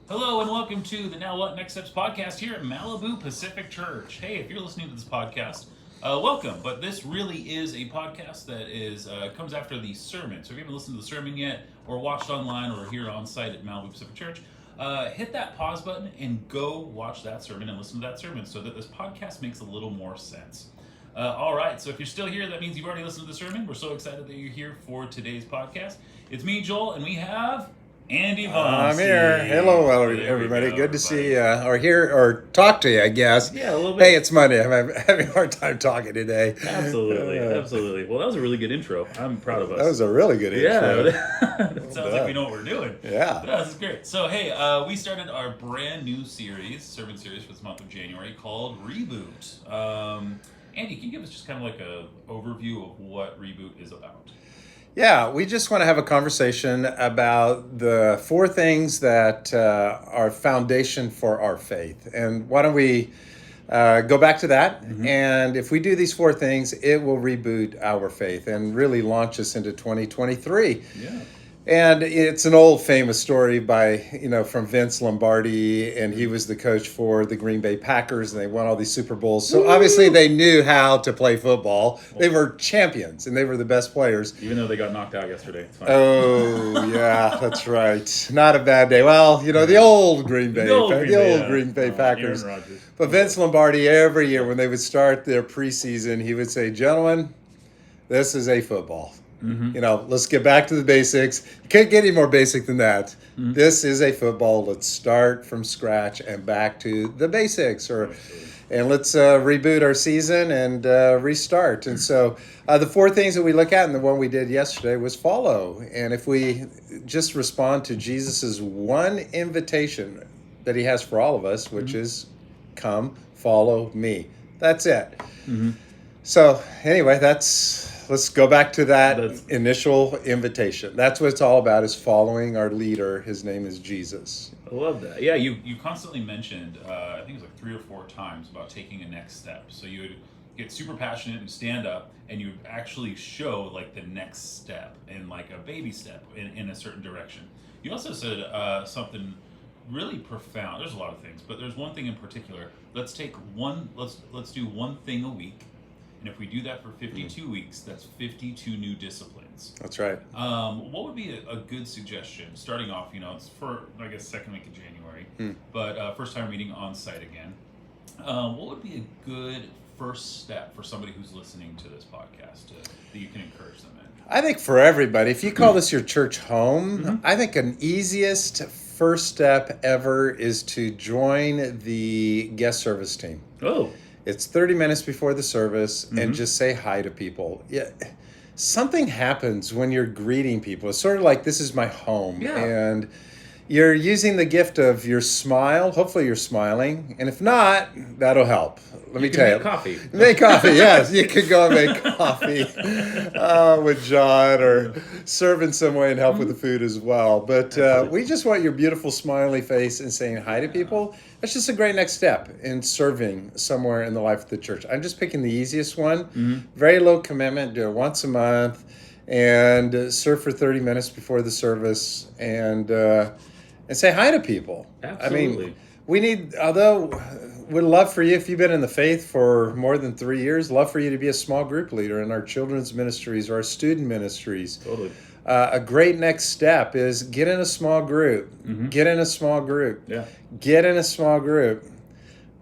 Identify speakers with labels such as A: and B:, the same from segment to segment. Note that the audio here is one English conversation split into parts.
A: Hello and welcome to the Now What Next Steps podcast here at Malibu Pacific Church. Hey, if you're listening to this podcast, welcome. But this really is a podcast that is comes after the sermon. So if you haven't listened to the sermon yet, or watched online, or here on site at Malibu Pacific Church, hit that pause button and go watch that sermon and listen to that sermon, so that this podcast makes a little more sense. All right, so if you're still here, that means you've already listened to the sermon. We're so excited that you're here for today's podcast. It's me, Joel, and we have Andy Vaughn.
B: I'm here. Hello, everybody. Good to see you, or hear, or talk to you, I guess.
A: Yeah, a little bit.
B: Hey, it's Monday. I'm having a hard time talking today.
A: Absolutely. Well, that was a really good intro. I'm proud of us.
B: That was a really good intro.
A: Yeah, it sounds like we know what we're doing.
B: Yeah.
A: This is great. So, hey, we started our brand new sermon series for this month of January called Reboot. Andy, can you give us just kind of like an overview of what Reboot is about?
B: Yeah, we just want to have a conversation about the four things that are foundation for our faith. And why don't we go back to that? Mm-hmm. And if we do these four things, it will reboot our faith and really launch us into 2023.
A: Yeah.
B: And it's an old famous story from Vince Lombardi, and he was the coach for the Green Bay Packers, and they won all these Super Bowls. So obviously they knew how to play football. They were champions, and they were the best players.
A: Even though they got knocked out yesterday. It's fine.
B: Oh, yeah, that's right. Not a bad day. Well, the old Green Bay, Green Bay Packers. But Vince Lombardi, every year when they would start their preseason, he would say, "Gentlemen, this is a football. Mm-hmm. Let's get back to the basics. You can't get any more basic than that. Mm-hmm. This is a football. Let's start from scratch and back to the basics, and let's reboot our season and restart." And so the four things that we look at, and the one we did yesterday was follow. And if we just respond to Jesus's one invitation that he has for all of us, which is come, follow me. That's it. Mm-hmm. So anyway, let's go back to that initial invitation. That's what it's all about, is following our leader. His name is Jesus.
A: I love that. Yeah, you constantly mentioned, I think it was like 3 or 4 times, about taking a next step. So you would get super passionate and stand up, and you would actually show like the next step and like a baby step in a certain direction. You also said something really profound. There's a lot of things, but there's one thing in particular. Let's do one thing a week. And if we do that for 52 weeks, that's 52 new disciplines.
B: That's right.
A: What would be a good suggestion? Starting off, it's for, I guess, second week of January, but first time meeting on site again. What would be a good first step for somebody who's listening to this podcast that you can encourage them in?
B: I think for everybody, if you call this your church home, I think an easiest first step ever is to join the guest service team.
A: Oh.
B: It's 30 minutes before the service, and just say hi to people. Yeah, something happens when you're greeting people. It's sort of like, this is my home.
A: Yeah.
B: And you're using the gift of your smile. Hopefully you're smiling. And if not, that'll help. Let me tell you.
A: Coffee.
B: Make coffee, yes. You could go and make coffee with John, or serve in some way and help with the food as well. But we just want your beautiful smiley face and saying hi to people. That's just a great next step in serving somewhere in the life of the church. I'm just picking the easiest one. Very low commitment. Do it once a month, and serve for 30 minutes before the service, and say hi to people.
A: Absolutely.
B: We'd love for you, if you've been in the faith for more than 3 years, love for you to be a small group leader in our children's ministries or our student ministries.
A: Totally.
B: A great next step is get in a small group. Get in a small group.
A: Yeah.
B: Get in a small group.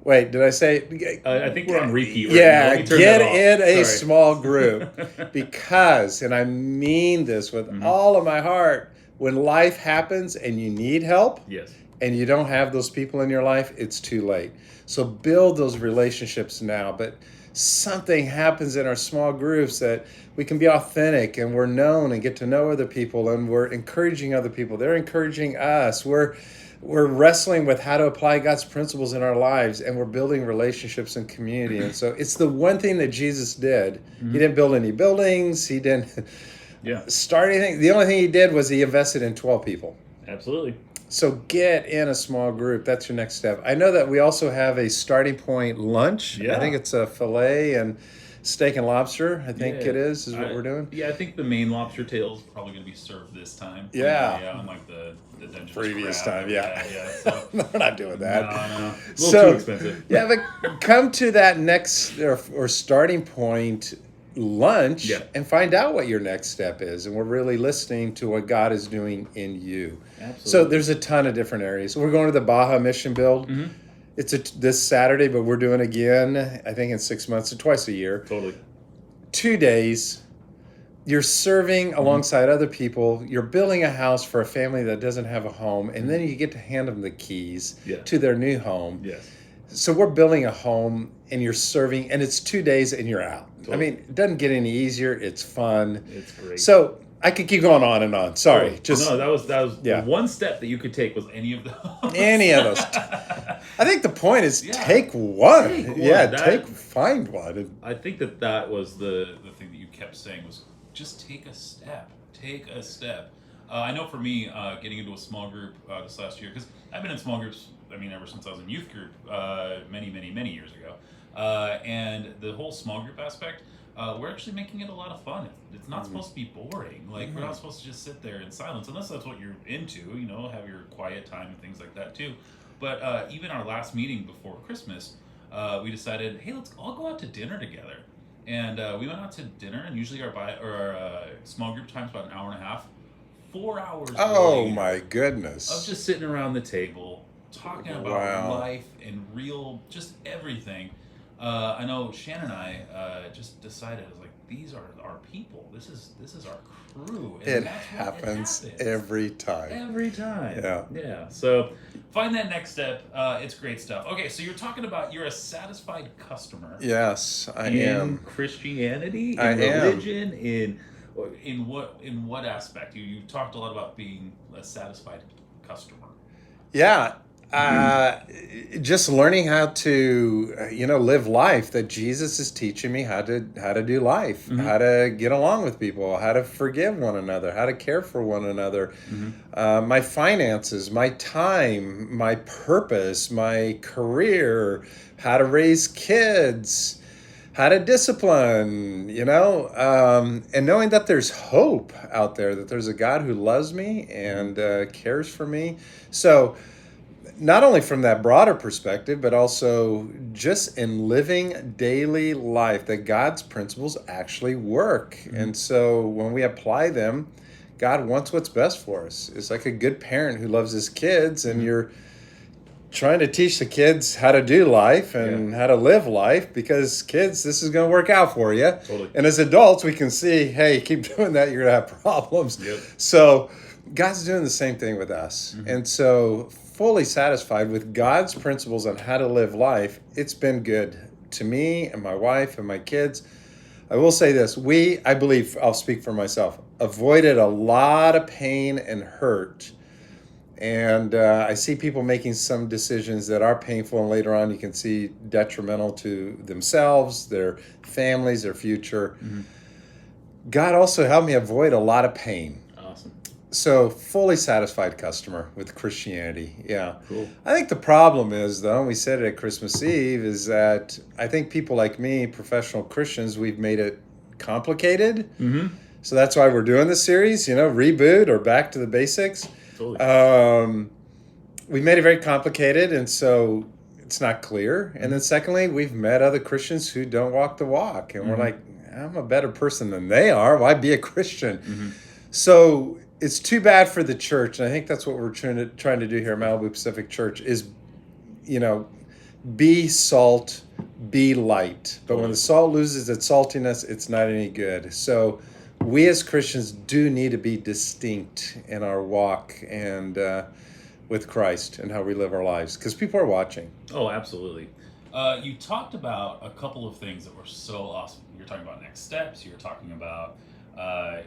B: Wait, did I say?
A: I think we're on repeat. Right?
B: Yeah, get in a small group. Because, and I mean this with all of my heart, when life happens and you need help,
A: yes,
B: and you don't have those people in your life, it's too late. So build those relationships now. But something happens in our small groups that we can be authentic, and we're known and get to know other people, and we're encouraging other people. They're encouraging us. We're wrestling with how to apply God's principles in our lives, and we're building relationships and community. And so it's the one thing that Jesus did. He didn't build any buildings. He didn't start anything. The only thing he did was he invested in 12 people.
A: Absolutely.
B: So get in a small group. That's your next step. I know that we also have a starting point lunch.
A: Yeah.
B: I think it's a filet and steak and lobster, I think it is what we're doing.
A: Yeah, I think the main lobster tail is probably going to be served this time.
B: Yeah.
A: Unlike the Dungeness
B: Previous
A: crab.
B: time, yeah.
A: So,
B: we're not doing that.
A: No. A little too expensive.
B: Yeah, but come to that next or starting point, lunch, and find out what your next step is. And we're really listening to what God is doing in you.
A: Absolutely.
B: So there's a ton of different areas. We're going to the Baja Mission Build.
A: Mm-hmm.
B: It's this Saturday, but we're doing again, I think in 6 months, so twice a year.
A: Totally.
B: 2 days. You're serving alongside other people. You're building a house for a family that doesn't have a home, and then you get to hand them the keys to their new home.
A: Yes.
B: So we're building a home, and you're serving, and it's 2 days, and you're out. Totally. I mean, it doesn't get any easier. It's fun.
A: It's great.
B: So I could keep going on and on. Sorry.
A: That was the one step that you could take was any of those.
B: Any of those. I think the point is take one. Find one.
A: I think that was the thing that you kept saying was just take a step. Take a step. I know for me, getting into a small group this last year, because I've been in small groups, ever since I was in youth group many, many, many years ago. And the whole small group aspect, we're actually making it a lot of fun. It's not supposed to be boring. Like, we're not supposed to just sit there in silence, unless that's what you're into, have your quiet time and things like that too. But even our last meeting before Christmas, we decided, hey, let's all go out to dinner together. And we went out to dinner, and usually our small group time's about an hour and a half. 4 hours
B: Oh,
A: later
B: my goodness.
A: of just sitting around the table, talking about life and real, just everything. I know Shannon and I just decided, I was like, these are our people. This is our crew. And
B: it happens every time.
A: Every time.
B: Yeah.
A: So find that next step. It's great stuff. Okay, so you're talking about you're a satisfied customer.
B: Yes, I am.
A: In Christianity, in religion, in what aspect? You talked a lot about being a satisfied customer.
B: Yeah. Just learning how to, live life that Jesus is teaching me how to do life, how to get along with people, how to forgive one another, how to care for one another, my finances, my time, my purpose, my career, how to raise kids, how to discipline, and knowing that there's hope out there, that there's a God who loves me and cares for me. So not only from that broader perspective, but also just in living daily life, that God's principles actually work. And so when we apply them, God wants what's best for us. It's like a good parent who loves his kids, and you're trying to teach the kids how to do life and how to live life, because kids, this is going to work out for you.
A: Totally.
B: And as adults, we can see, hey, keep doing that, you're going to have problems.
A: Yep.
B: So God's doing the same thing with us. And so fully satisfied with God's principles on how to live life, it's been good to me and my wife and my kids. I will say this, I believe, I'll speak for myself, avoided a lot of pain and hurt. And I see people making some decisions that are painful, and later on you can see detrimental to themselves, their families, their future. God also helped me avoid a lot of pain. So, fully satisfied customer with Christianity. Yeah.
A: Cool.
B: I think the problem is, though, and we said it at Christmas Eve, is that I think people like me, professional Christians, we've made it complicated. So that's why we're doing this series, Reboot or Back to the Basics.
A: Totally.
B: We made it very complicated, and so it's not clear. And then secondly, we've met other Christians who don't walk the walk. And we're like, I'm a better person than they are. Why be a Christian? So it's too bad for the church, and I think that's what we're trying to do here at Malibu Pacific Church is, be salt, be light. But when the salt loses its saltiness, it's not any good. So we as Christians do need to be distinct in our walk and with Christ and how we live our lives, because people are watching.
A: Oh, absolutely. You talked about a couple of things that were so awesome. You're talking about next steps. You're talking about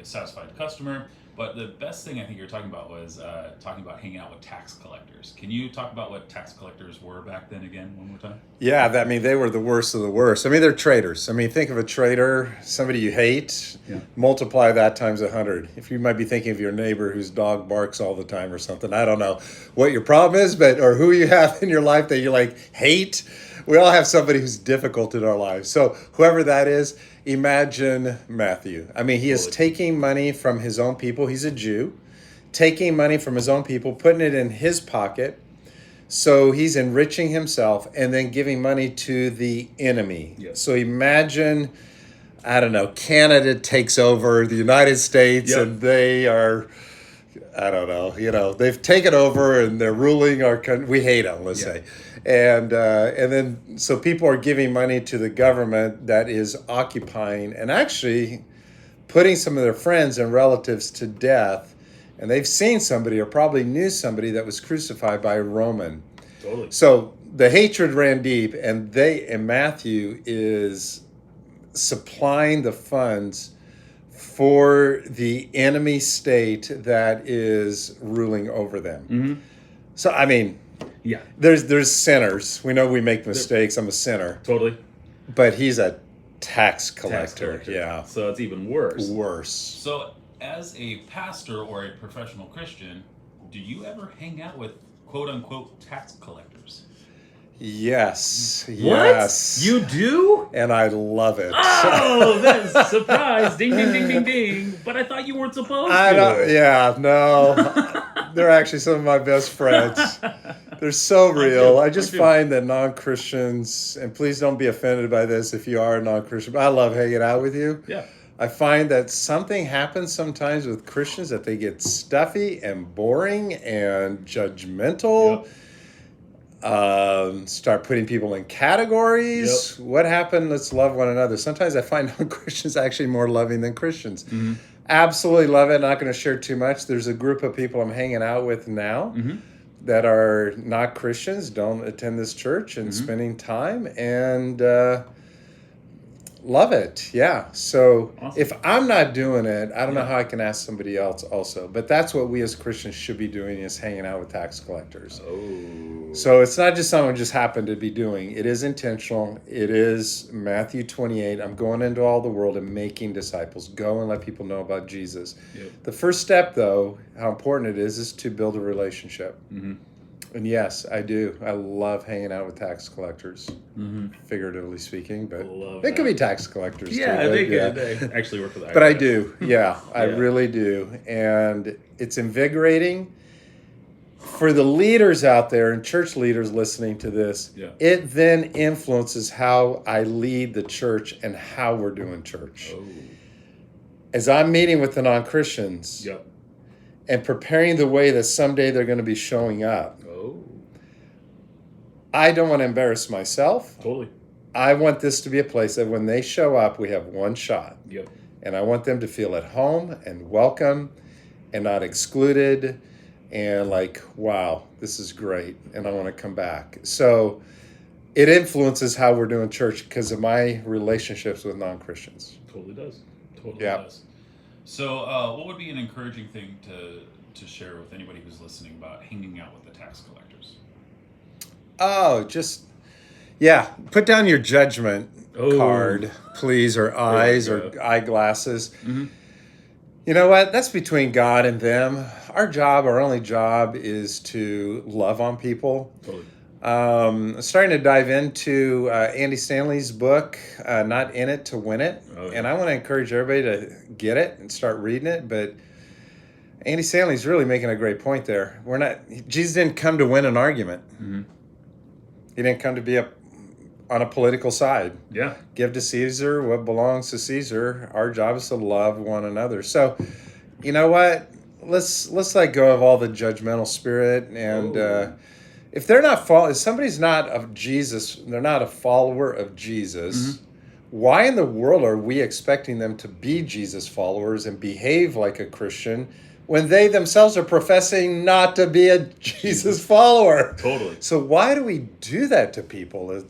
A: satisfied customer. But the best thing I think you're talking about was talking about hanging out with tax collectors. Can you talk about what tax collectors were back then again, one more time?
B: Yeah, they were the worst of the worst. They're traitors. Think of a traitor, somebody you hate, multiply that times 100. If you might be thinking of your neighbor whose dog barks all the time or something. I don't know what your problem is, or who you have in your life that you hate. We all have somebody who's difficult in our lives. So whoever that is, imagine Matthew. I mean, he is taking money from his own people. He's a Jew. Taking money from his own people, putting it in his pocket. So he's enriching himself and then giving money to the enemy.
A: Yep.
B: So imagine, I don't know, Canada takes over the United States and they are, I don't know, they've taken over and they're ruling our country. We hate them, let's say. And then, so people are giving money to the government that is occupying and actually putting some of their friends and relatives to death. And they've seen somebody or probably knew somebody that was crucified by a Roman.
A: Totally.
B: So the hatred ran deep, and Matthew is supplying the funds for the enemy state that is ruling over them.
A: Mm-hmm.
B: So, I mean, there's sinners. We know we make mistakes. I'm a sinner.
A: Totally.
B: But he's a tax collector. Yeah.
A: So it's even worse.
B: Worse.
A: So as a pastor or a professional Christian, do you ever hang out with quote-unquote tax collectors?
B: Yes.
A: What?
B: Yes.
A: You do?
B: And I love it.
A: Oh, that's a surprise. Ding, ding, ding, ding, ding. But I thought you weren't supposed to.
B: Yeah, no. They're actually some of my best friends. They're so real. I just find that non-Christians, and please don't be offended by this if you are a non-Christian, but I love hanging out with you.
A: Yeah.
B: I find that something happens sometimes with Christians that they get stuffy and boring and judgmental. Start putting people in categories. What happened? Let's love one another. Sometimes I find non-Christians actually more loving than Christians. Mm-hmm. Absolutely love it. Not going to share too much. There's a group of people I'm hanging out with now that are not Christians, don't attend this church, and spending time and love it. Yeah. So if I'm not doing it, I don't know how I can ask somebody else also. But that's what we as Christians should be doing, is hanging out with tax collectors.
A: Oh.
B: So it's not just something just happened to be doing. It is intentional. It is Matthew 28. I'm going into all the world and making disciples. Go and let people know about Jesus. Yep. The first step, though, how important it is to build a relationship. Mm-hmm. And yes, I do. I love hanging out with tax collectors, figuratively speaking, but they could be tax collectors too.
A: They could. They actually work for the IRS.
B: But I do. Yeah, I really do. And it's invigorating. For the leaders out there and church leaders listening to this, it then influences how I lead the church and how we're doing church. Oh. As I'm meeting with the non-Christians and preparing the way that someday they're going to be showing up, I don't want to embarrass myself.
A: Totally.
B: I want this to be a place that when they show up, we have one shot.
A: Yep. And
B: I want them to feel at home and welcome and not excluded and like, wow, this is great, and I want to come back. So it influences how we're doing church because of my relationships with non-Christians.
A: Totally does. Totally does. So what would be an encouraging thing to share with anybody who's listening about hanging out with the tax collectors?
B: Oh, just, put down your judgment card, please, or eyes or eyeglasses. Mm-hmm. You know what? That's between God and them. Our only job is to love on people. Totally. Starting to dive into Andy Stanley's book, Not In It to Win It. And I want to encourage everybody to get it and start reading it. But Andy Stanley's really making a great point there. Jesus didn't come to win an argument. Mm-hmm. He didn't come to be on a political side. Yeah. Give to Caesar what belongs to Caesar. Our job is to love one another. So, you know what? Let's let go of all the judgmental spirit. And if somebody's not of Jesus, they're not a follower of Jesus, why in the world are we expecting them to be Jesus followers and behave like a Christian when they themselves are professing not to be a Jesus follower? Totally. So why do we do that to people? I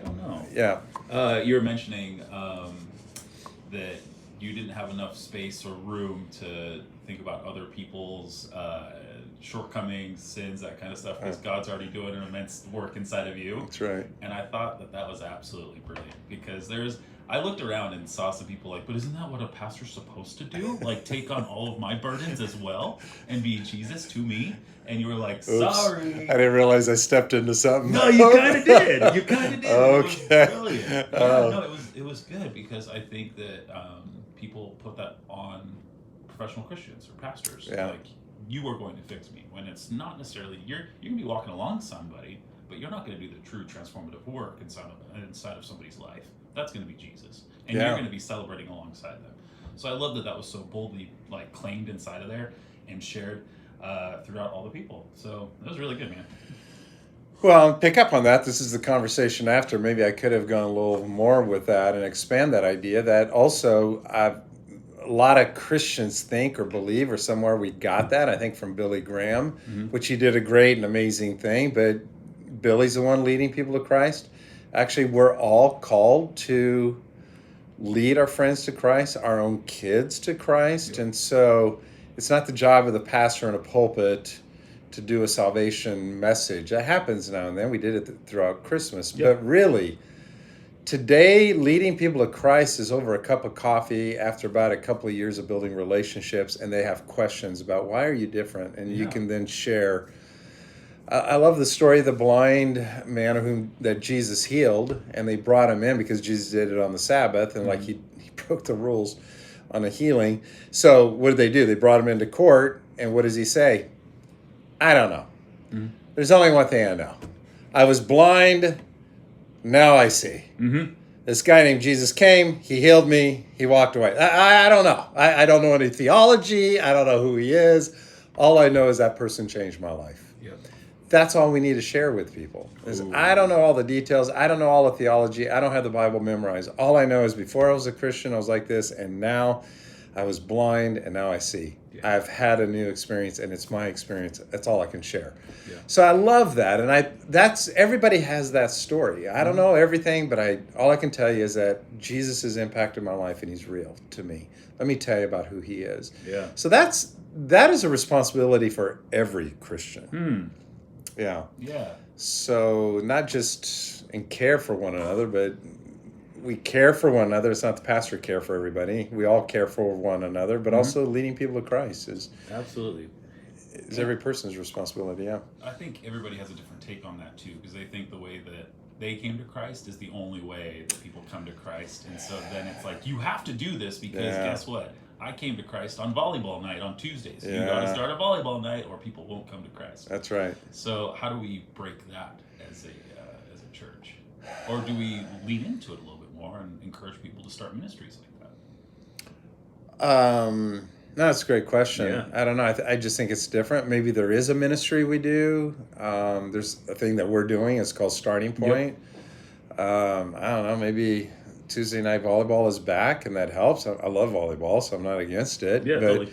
A: don't know.
B: Yeah.
A: You were mentioning that you didn't have enough space or room to think about other people's shortcomings, sins, that kind of stuff, because God's already doing an immense work inside of you.
B: That's right.
A: And I thought that was absolutely brilliant, because there's I looked around and saw some people like, but isn't that what a pastor's supposed to do? Like, take on all of my burdens as well and be Jesus to me? And you were like, sorry.
B: Oops. I didn't realize I stepped into something.
A: No, you kind of did. You kind of did.
B: Okay.
A: It was brilliant. Yeah, no, it was good because I think that people put that on professional Christians or pastors.
B: Yeah.
A: Like, you are going to fix me, when it's not necessarily, you're going to be walking along somebody, but you're not going to do the true transformative work inside of somebody's life. That's going to be Jesus, and you're going to be celebrating alongside them. So I love that was so boldly like claimed inside of there and shared throughout all the people. So that was really good, man.
B: Well, pick up on that. This is the conversation after. Maybe I could have gone a little more with that and expand that idea. That also, a lot of Christians think or believe, or somewhere we got that, I think from Billy Graham, which he did a great and amazing thing, but Billy's the one leading people to Christ. Actually, we're all called to lead our friends to Christ, our own kids to Christ. Yep. And so it's not the job of the pastor in a pulpit to do a salvation message. That happens now and then. We did it throughout Christmas. Yep. But really, today, leading people to Christ is over a cup of coffee after about a couple of years of building relationships, and they have questions about why are you different? And you can then share. I love the story of the blind man that Jesus healed, and they brought him in because Jesus did it on the Sabbath, and like he broke the rules on a healing. So what did they do? They brought him into court, and what does he say? I don't know. Mm-hmm. There's only one thing I know. I was blind, now I see. Mm-hmm. This guy named Jesus came, he healed me, he walked away. I don't know. I don't know any theology, I don't know who he is. All I know is that person changed my life. Yep. That's all we need to share with people. I don't know all the details. I don't know all the theology. I don't have the Bible memorized. All I know is before I was a Christian, I was like this, and now I was blind, and now I see. Yeah. I've had a new experience, and it's my experience. That's all I can share. Yeah. So I love that, and everybody has that story. I don't know everything, but all I can tell you is that Jesus has impacted my life, and he's real to me. Let me tell you about who he is. Yeah. So that is a responsibility for every Christian. Yeah. Yeah. So not just in care for one another, but we care for one another. It's not the pastor care for everybody. We all care for one another, but also leading people to Christ is every person's responsibility. Yeah.
A: I think everybody has a different take on that too, because they think the way that they came to Christ is the only way that people come to Christ, and so then it's like you have to do this because guess what? I came to Christ on volleyball night on Tuesdays. Yeah. You got to start a volleyball night, or people won't come to Christ.
B: That's right.
A: So how do we break that as a church, or do we lean into it a little bit more and encourage people to start ministries like that?
B: No, that's a great question. Yeah. I don't know. I just think it's different. Maybe there is a ministry we do. There's a thing that we're doing. It's called Starting Point. Yep. I don't know. Maybe Tuesday night volleyball is back, and that helps. I love volleyball, so I'm not against it.
A: Yeah,
B: but,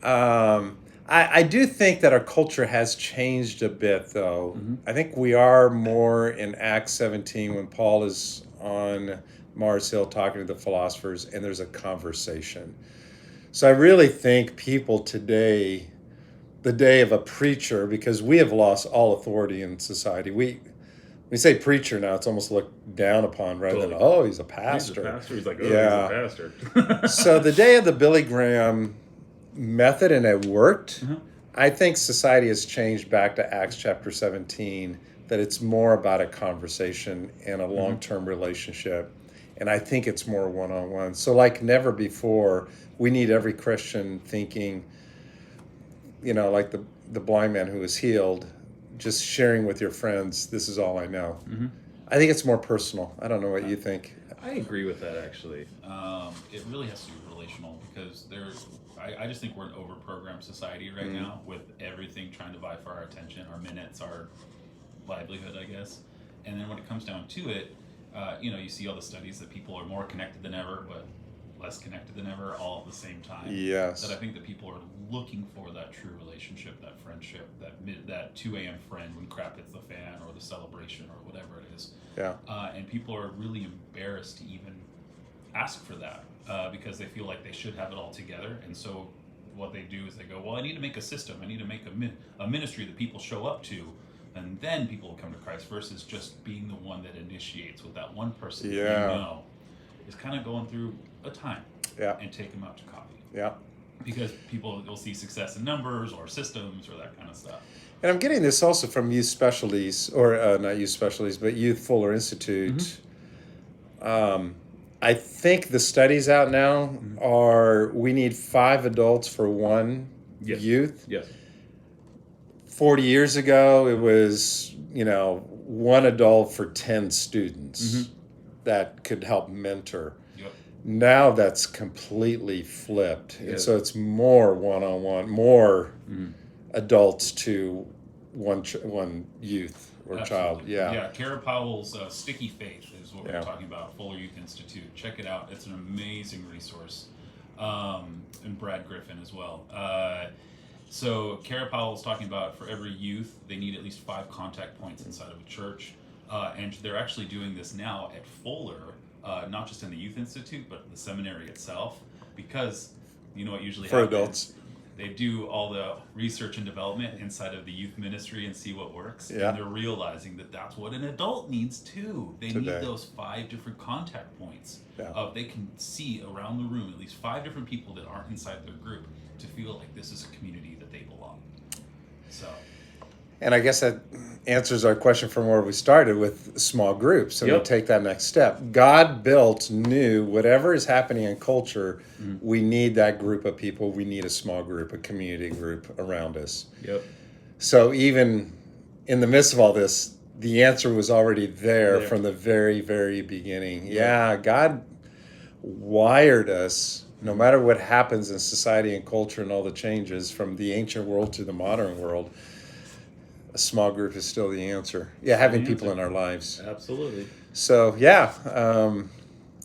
B: totally. I do think that our culture has changed a bit, though. Mm-hmm. I think we are more in Acts 17 when Paul is on Mars Hill talking to the philosophers, and there's a conversation. So I really think people today, the day of a preacher, because we have lost all authority in society. We say preacher now, it's almost looked down upon rather than, he's a pastor.
A: He's a pastor. He's like, he's a pastor.
B: So the day of the Billy Graham method, and it worked, I think society has changed back to Acts chapter 17, that it's more about a conversation and a long-term relationship. And I think it's more one-on-one. So like never before, we need every Christian thinking, like the blind man who was healed, just sharing with your friends, this is all I know. Mm-hmm. I think it's more personal. I don't know what you think.
C: I agree with that, actually.
A: It really has to be relational, because I just think we're an over-programmed society right now, with everything trying to vie for our attention, our minutes, our livelihood, I guess. And then when it comes down to it, you see all the studies that people are more connected than ever, but less connected than ever, all at the same time.
B: Yes.
A: That I think that people are looking for that true relationship, that friendship, that 2 a.m. friend when crap hits the fan, or the celebration, or whatever it is.
B: Yeah.
A: And people are really embarrassed to even ask for that, because they feel like they should have it all together. And so what they do is they go, well, I need to make a system. I need to make a ministry that people show up to, and then people will come to Christ, versus just being the one that initiates with that one person.
B: Yeah.
A: is kind of going through a time and take them out to coffee.
B: Yeah.
A: Because people will see success in numbers or systems or that kind of stuff.
B: And I'm getting this also from Youth Specialties, or not Youth Specialties, but Youth Fuller Institute. I think the studies out now are we need 5 adults for one youth.
A: Yes.
B: 40 years ago, it was, 1 adult for 10 students that could help mentor.
A: Yep.
B: Now that's completely flipped. And so it's more one-on-one, more adults to one youth or child.
A: Yeah, Kara Powell's Sticky Faith is what we're talking about, Fuller Youth Institute. Check it out. It's an amazing resource. And Brad Griffin as well. So Kara Powell's talking about for every youth, they need at least 5 contact points inside of a church. And they're actually doing this now at Fuller, not just in the Youth Institute, but the seminary itself. Because you know what usually happens?
B: For adults.
A: They do all the research and development inside of the youth ministry and see what works.
B: Yeah.
A: And they're realizing that that's what an adult needs too. They need those 5 different contact points. They can see around the room at least 5 different people that aren't inside their group to feel like this is a community that they belong. So.
B: And I guess that answers our question from where we started with small groups, and we take that next step. God knew whatever is happening in culture, we need that group of people. We need a small group, a community group around us.
A: Yep.
B: So even in the midst of all this, the answer was already there from the very, very beginning. Yeah, God wired us, no matter what happens in society and culture and all the changes from the ancient world to the modern world, a small group is still the answer. Yeah, having people in our lives.
A: Absolutely.
B: So,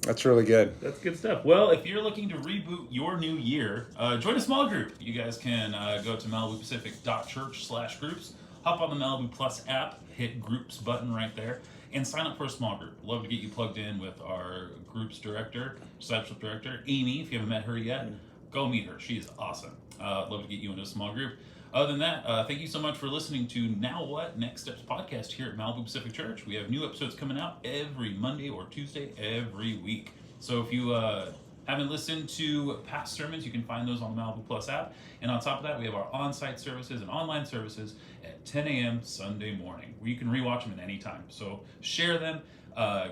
B: that's really good.
A: That's good stuff. Well, if you're looking to reboot your new year, join a small group. You guys can go to MalibuPacific.church/groups, hop on the Malibu Plus app, hit groups button right there, and sign up for a small group. Love to get you plugged in with our groups director, discipleship director, Amy. If you haven't met her yet, go meet her. She is awesome. Love to get you into a small group. Other than that, thank you so much for listening to Now What? Next Steps podcast here at Malibu Pacific Church. We have new episodes coming out every Monday or Tuesday every week. So if you haven't listened to past sermons, you can find those on the Malibu Plus app. And on top of that, we have our on-site services and online services at 10 a.m. Sunday morning, where you can rewatch them at any time. So share them,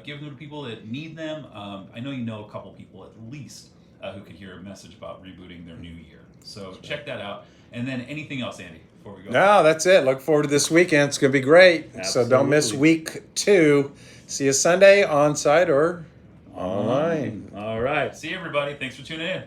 A: give them to people that need them. I know you know a couple people at least who could hear a message about rebooting their new year. So check that out. And then anything else, Andy, before we go?
B: No, that's it. Look forward to this weekend. It's going to be great.
A: Absolutely.
B: So don't miss week 2. See you Sunday on site or online.
A: All right. See you, everybody. Thanks for tuning in.